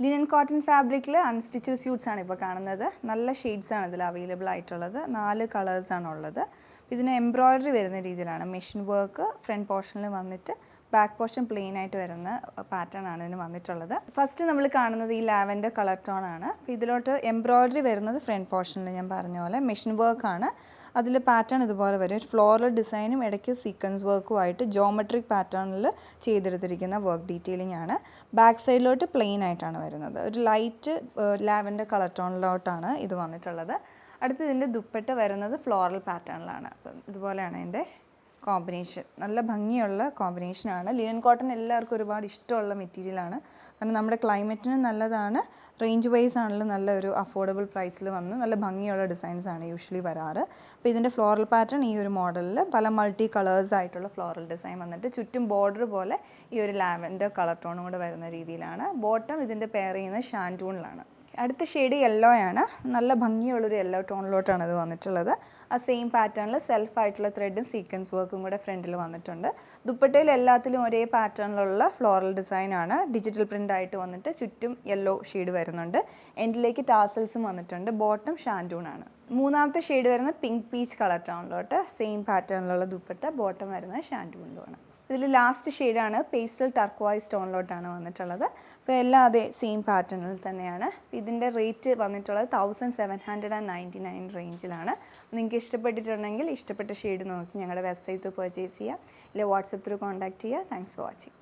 Linen cotton ഫാബ്രിക്കിൽ unstitched suites ആണ് ഇപ്പോൾ കാണുന്നത്. നല്ല ഷെയ്ഡ്സ് ആണ് ഇതിൽ അവൈലബിൾ ആയിട്ടുള്ളത്. 4 കളേഴ്സാണ് ഉള്ളത്. ഇതിന് എംബ്രോയ്ഡറി വരുന്ന രീതിയിലാണ് മെഷീൻ വർക്ക് ഫ്രണ്ട് പോർഷനിൽ വന്നിട്ട് ബാക്ക് പോർഷൻ പ്ലെയിൻ ആയിട്ട് വരുന്ന പാറ്റേൺ ആണ് ഇതിന് വന്നിട്ടുള്ളത്. ഫസ്റ്റ് നമ്മൾ കാണുന്നത് ഈ ലാവൻഡർ കളർ ടോൺ ആണ്. അപ്പോൾ ഇതിലോട്ട് എംബ്രോയ്ഡറി വരുന്നത് ഫ്രണ്ട് പോർഷനിൽ ഞാൻ പറഞ്ഞ പോലെ മെഷീൻ വർക്കാണ്. അതിൽ പാറ്റേൺ ഇതുപോലെ വരും. ഫ്ലോറൽ ഡിസൈനും ഇടയ്ക്ക് സീക്വൻസ് വർക്കുമായിട്ട് ജോമെട്രിക് പാറ്റേണിൽ ചെയ്തെടുത്തിരിക്കുന്ന വർക്ക് ഡീറ്റെയിലിംഗ് ആണ്. ബാക്ക് സൈഡിലോട്ട് പ്ലെയിൻ ആയിട്ടാണ് വരുന്നത്. ഒരു ലൈറ്റ് ലാവൻഡർ കളർ ടോണിലോട്ടാണ് ഇത് വന്നിട്ടുള്ളത്. അടുത്ത് ഇതിൻ്റെ ദുപ്പട്ട വരുന്നത് ഫ്ലോറൽ പാറ്റേണിലാണ്. ഇതുപോലെയാണ് ഇതിൻ്റെ കോമ്പിനേഷൻ. നല്ല ഭംഗിയുള്ള കോമ്പിനേഷനാണ്. ലിനൻ കോട്ടൺ എല്ലാവർക്കും ഒരുപാട് ഇഷ്ടമുള്ള മെറ്റീരിയലാണ്. കാരണം നമ്മുടെ ക്ലൈമറ്റിന് നല്ലതാണ്. റേഞ്ച് വൈസ് ആണെങ്കിലും നല്ല ഒരു അഫോർഡബിൾ പ്രൈസിൽ വന്ന് നല്ല ഭംഗിയുള്ള ഡിസൈൻസാണ് യൂഷ്വലി വരാറ്. അപ്പോൾ ഇതിൻ്റെ ഫ്ലോറൽ പാറ്റേൺ ഈ ഒരു മോഡലിൽ പല മൾട്ടി കളേഴ്സ് ആയിട്ടുള്ള ഫ്ലോറൽ ഡിസൈൻ വന്നിട്ട് ചുറ്റും ബോർഡർ പോലെ ഈ ഒരു ലാവൻഡർ കളർ ടോണും കൂടെ വരുന്ന രീതിയിലാണ്. ബോട്ടം ഇതിൻ്റെ പെയർ ചെയ്യുന്നത് ഷാൻറ്റൂണിലാണ്. അടുത്ത ഷെയ്ഡ് യെല്ലോ ആണ്. നല്ല ഭംഗിയുള്ളൊരു യെല്ലോ ടോണിലോട്ടാണ് ഇത് വന്നിട്ടുള്ളത്. ആ സെയിം പാറ്റേണിൽ സെൽഫായിട്ടുള്ള ത്രെഡും സീക്വൻസ് വർക്കും കൂടെ ഫ്രണ്ടിൽ വന്നിട്ടുണ്ട്. ദുപ്പട്ടയിൽ എല്ലാത്തിലും ഒരേ പാറ്റേണിലുള്ള ഫ്ലോറൽ ഡിസൈനാണ്. ഡിജിറ്റൽ പ്രിൻ്റ് ആയിട്ട് വന്നിട്ട് ചുറ്റും യെല്ലോ ഷെയ്ഡ് വരുന്നുണ്ട്. എൻഡിലേക്ക് ടാസൽസും വന്നിട്ടുണ്ട്. ബോട്ടം ഷാൻറ്റൂണാണ്. മൂന്നാമത്തെ ഷെയ്ഡ് വരുന്നത് പിങ്ക് പീച്ച് കളർ ടോണിലോട്ട് സെയിം പാറ്റേണിലുള്ള ദുപ്പട്ട, ബോട്ടം വരുന്നത് ഷാൻറ്റൂണിലുമാണ്. ഇതിൽ ലാസ്റ്റ് ഷെയ്ഡാണ് പേസ്റ്റൽ ടർക്വൈസ് ടോണിലോട്ടാണ് വന്നിട്ടുള്ളത്. അപ്പോൾ എല്ലാം അതേ സെയിം പാറ്റേണിൽ തന്നെയാണ്. ഇതിൻ്റെ റേറ്റ് വന്നിട്ടുള്ളത് 1799 റേഞ്ചിലാണ്. നിങ്ങൾക്ക് ഇഷ്ടപ്പെട്ടിട്ടുണ്ടെങ്കിൽ ഇഷ്ടപ്പെട്ട ഷെയ്ഡ് നോക്കി ഞങ്ങളുടെ വെബ്സൈറ്റ് പർച്ചേസ് ചെയ്യുക, ഇല്ലെങ്കിൽ വാട്സപ്പ് ത്രൂ കോൺടാക്ട് ചെയ്യുക. Thanks for watching.